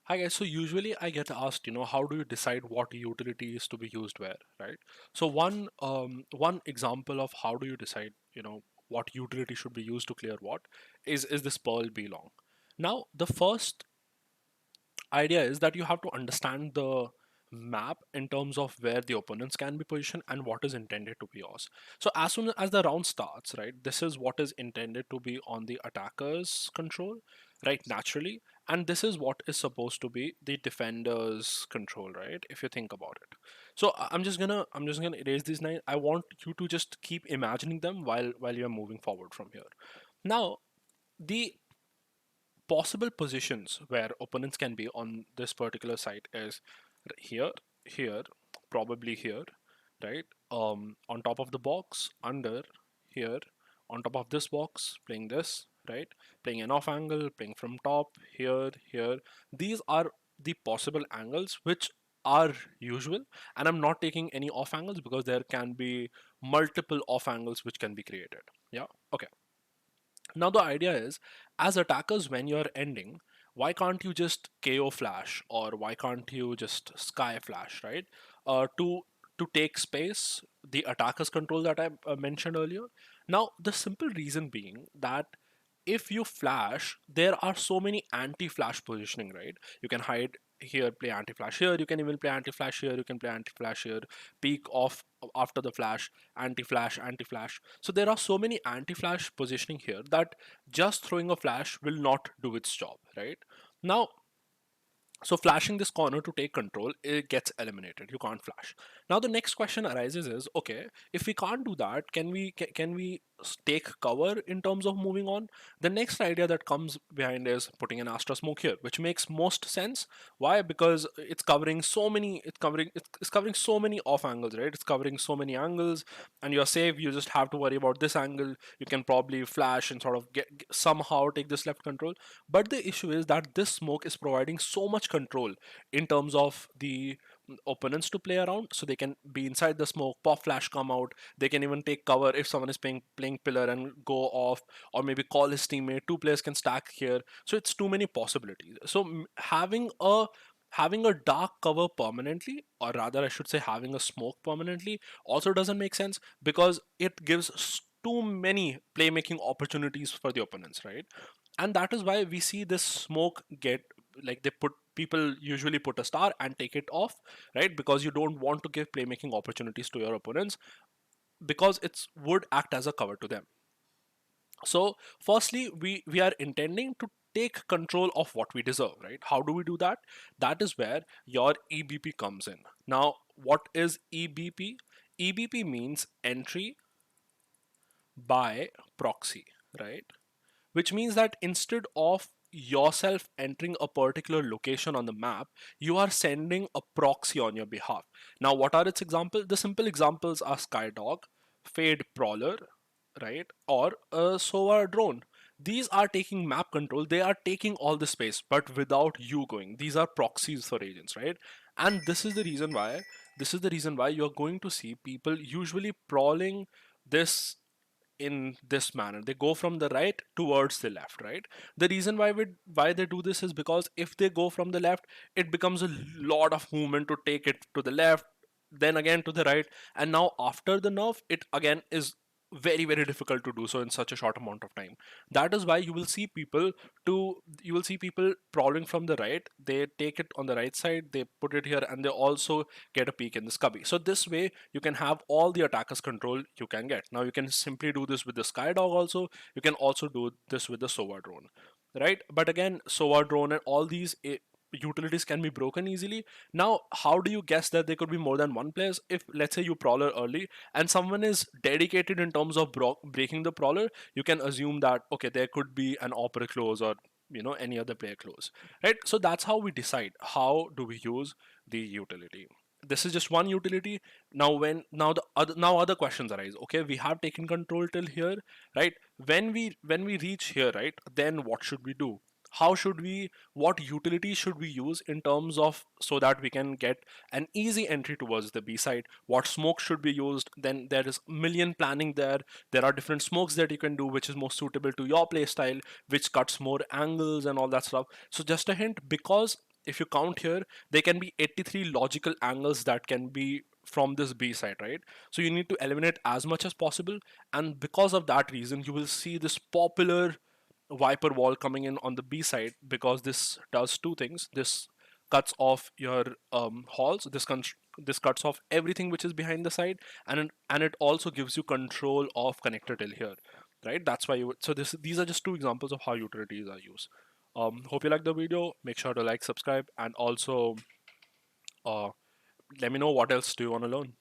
Hi guys, so usually I get asked, how do you decide what utility is to be used where, right? So one example of how do you decide, what utility should be used to clear what is this Pearl belong. Now the first idea is that you have to understand the map in terms of where the opponents can be positioned and what is intended to be yours. So as soon as the round starts, right, this is what is intended to be on the attacker's control, right, naturally, and this is what is supposed to be the defender's control, right, if you think about it. So I'm just gonna erase these nine. I want you to just keep imagining them while you're moving forward from here. Now the possible positions where opponents can be on this particular site is here, here, probably here, right? On top of the box, under, here, on top of this box, playing this, right? Playing an off angle, playing from top, here, here. These are the possible angles which are usual, and I'm not taking any off angles because there can be multiple off angles which can be created. Yeah, okay. Now the idea is, as attackers, when you're ending, why can't you just KO flash or why can't you just sky flash, right? To take space, the attacker's control that I mentioned earlier. Now the simple reason being that if you flash, there are so many anti-flash positioning, right? You can hide here, play anti-flash here, you can even play anti-flash here, you can play anti-flash here, peek off after the flash, anti-flash, anti-flash. So there are so many anti-flash positioning here that just throwing a flash will not do its job, right? Now so flashing this corner to take control, it gets eliminated. You can't flash. Now the next question arises is, okay, if we can't do that, can we take cover in terms of moving on? The next idea that comes behind is putting an Astra smoke here, which makes most sense. Why? Because it's covering so many off angles, right? It's covering so many angles, and you're safe. You just have to worry about this angle. You can probably flash and sort of somehow take this left control. But the issue is that this smoke is providing so much control in terms of the opponents to play around, so they can be inside the smoke, pop flash, come out. They can even take cover if someone is playing pillar and go off, or maybe call his teammate. Two players can stack here, so it's too many possibilities. So having a dark cover permanently, or rather I should say having a smoke permanently, also doesn't make sense because it gives too many playmaking opportunities for the opponents, right? And that is why we see this smoke get, like, they put, people usually put a star and take it off, right? Because you don't want to give playmaking opportunities to your opponents, because it would act as a cover to them. So firstly, we are intending to take control of what we deserve, right? How do we do that? That is where your EBP comes in. Now what is EBP? EBP means entry by proxy, right? Which means that instead of yourself entering a particular location on the map, you are sending a proxy on your behalf. Now what are its examples? The simple examples are Skydog, Fade Prowler, right, or a Sova drone. These are taking map control, they are taking all the space, but without you going. These are proxies for agents, right? And this is the reason why you're going to see people usually prowling this in this manner. They go from the right towards the left, right? The reason why they do this is because if they go from the left, it becomes a lot of movement to take it to the left, then again to the right, and now after the nerf, it again is very, very difficult to do so in such a short amount of time. That is why you will see people prowling from the right. They take it on the right side, they put it here, and they also get a peek in this cubby. So this way you can have all the attackers control you can get. Now you can simply do this with the Skydog also. You can also do this with the Sova drone, right? But again, Sova drone and all these utilities can be broken easily. Now how do you guess that there could be more than one players? If let's say you prowler early and someone is dedicated in terms of breaking the prowler, you can assume that okay, there could be an opera close, or any other player close, right? So that's how we decide how do we use the utility. This is just one utility. Now the other questions arise. Okay, we have taken control till here, right? When we reach here, right, then what should we do? How should we, what utility should we use in terms of, so that we can get an easy entry towards the B side? What smoke should be used? Then there is million planning there. There are different smokes that you can do which is most suitable to your play style, which cuts more angles and all that stuff. So just a hint, because if you count here, there can be 83 logical angles that can be from this B side, right? So you need to eliminate as much as possible, and because of that reason, you will see this popular wiper wall coming in on the B side, because this does two things. This cuts off your halls. This cuts off everything which is behind the side, and it also gives you control of connector till here, right? That's why you. So these are just two examples of how utilities are used. Hope you like the video. Make sure to like, subscribe, and also uh, let me know what else do you want to learn.